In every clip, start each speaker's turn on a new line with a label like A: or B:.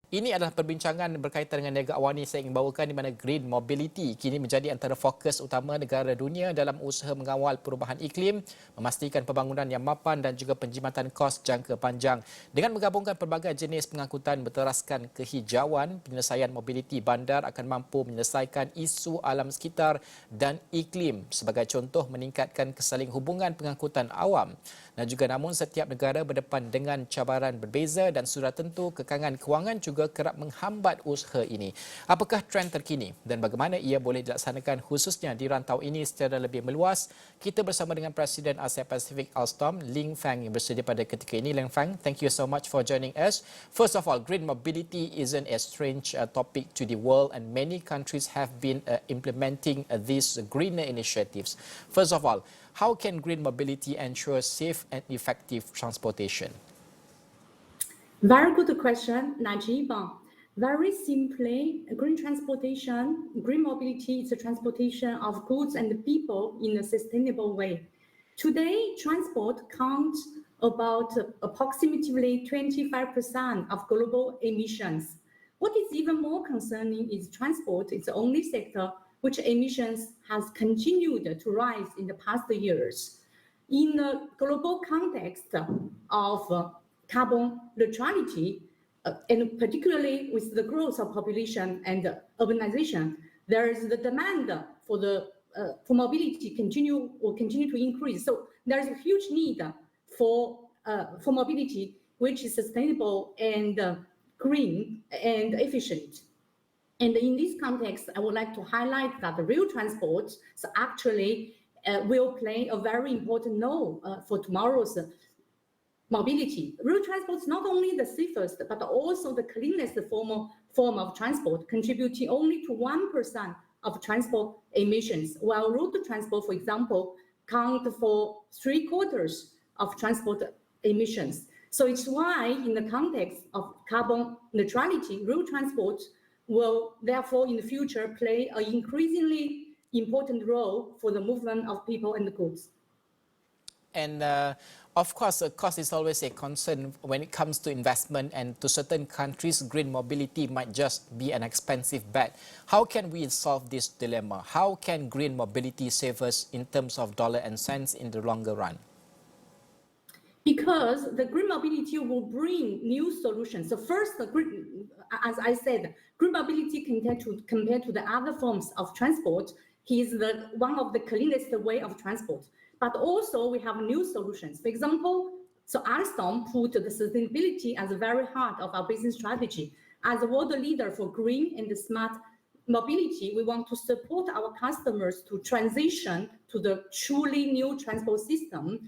A: Ini adalah perbincangan berkaitan dengan Niaga AWANI saya ingin bawakan di mana green mobility kini menjadi antara fokus utama negara dunia dalam usaha mengawal perubahan iklim, memastikan pembangunan yang mapan dan juga penjimatan kos jangka panjang. Dengan menggabungkan pelbagai jenis pengangkutan berteraskan kehijauan, penyelesaian mobiliti bandar akan mampu menyelesaikan isu alam sekitar dan iklim. Sebagai contoh, meningkatkan kesaling hubungan pengangkutan awam. Dan juga namun setiap negara berdepan dengan cabaran berbeza dan sudah tentu kekangan kewangan juga kerap menghambat usaha ini. Apakah trend terkini dan bagaimana ia boleh dilaksanakan khususnya di rantau ini secara lebih meluas? Kita bersama dengan Presiden Asia Pasifik Alstom, Ling Fang yang bersedia pada ketika ini. Ling Fang, thank you so much for joining us. First of all, green mobility isn't a strange topic to the world and many countries have been implementing these greener initiatives. First of all, how can green mobility ensure safe and effective transportation?
B: Very good question, Najib. Very simply, green transportation, green mobility is the transportation of goods and people in a sustainable way. Today, transport counts about approximately 25% of global emissions. What is even more concerning is transport is the only sector which emissions has continued to rise in the past years. In the global context of carbon neutrality, and particularly with the growth of population and urbanization, there is the demand for mobility will continue to increase. So there is a huge need for mobility which is sustainable and green and efficient. And in this context, I would like to highlight that the rail transport actually will play a very important role for tomorrow's mobility. Rail transport is not only the safest, but also the cleanest form of transport, contributing only to 1% of transport emissions, while road transport, for example, count for 3/4 of transport emissions. So it's why, in the context of carbon neutrality, rail transport will therefore in the future play an increasingly important role for the movement of people and goods.
A: And of course, cost is always a concern when it comes to investment, and to certain countries, green mobility might just be an expensive bet. How can we solve this dilemma? How can green mobility save us in terms of dollar and cents in the longer run?
B: Because the green mobility will bring new solutions. So first, as I said, green mobility compared to the other forms of transport is one of the cleanest way of transport. But also we have new solutions. For example, so Alstom put the sustainability as the very heart of our business strategy. As a world leader for green and smart mobility, we want to support our customers to transition to the truly new transport system.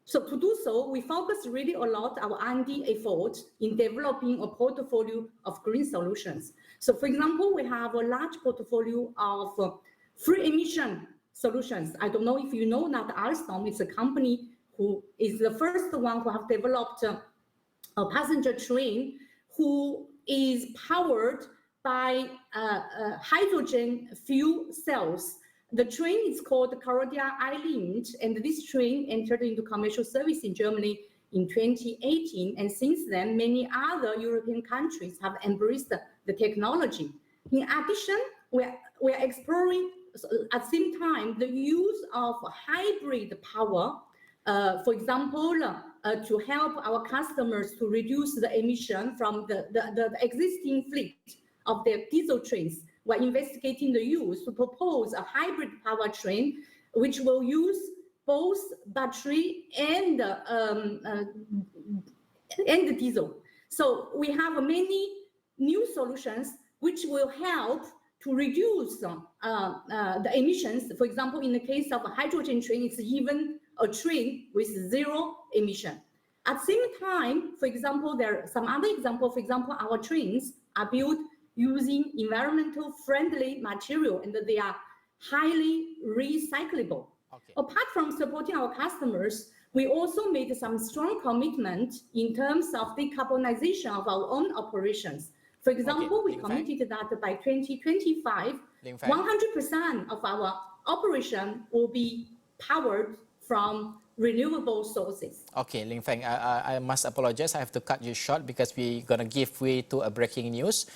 B: So to do so, we focus really a lot our R&D efforts in developing a portfolio of green solutions. So for example, we have a large portfolio of free emission solutions. I don't know if you know that Alstom is a company who is the first one who have developed a passenger train who is powered by hydrogen fuel cells. The train is called Cardia Island, and this train entered into commercial service in Germany in 2018. And since then, many other European countries have embraced the technology. In addition, we are exploring at the same time the use of hybrid power, for example, to help our customers to reduce the emission from the existing fleet of their diesel trains. We're investigating the use to propose a hybrid powertrain, which will use both battery and diesel. So we have many new solutions which will help to reduce the emissions. For example, in the case of a hydrogen train, it's even a train with zero emission. At the same time, for example, there are some other examples. For example, our trains are built using environmental friendly material, and they are highly recyclable. Okay. Apart from supporting our customers, we also made some strong commitment in terms of decarbonization of our own operations. For example, we committed that by 2025, 100% of our operation will be powered from renewable sources.
A: Okay, Ling Feng, I must apologize. I have to cut you short because we're going to give way to a breaking news.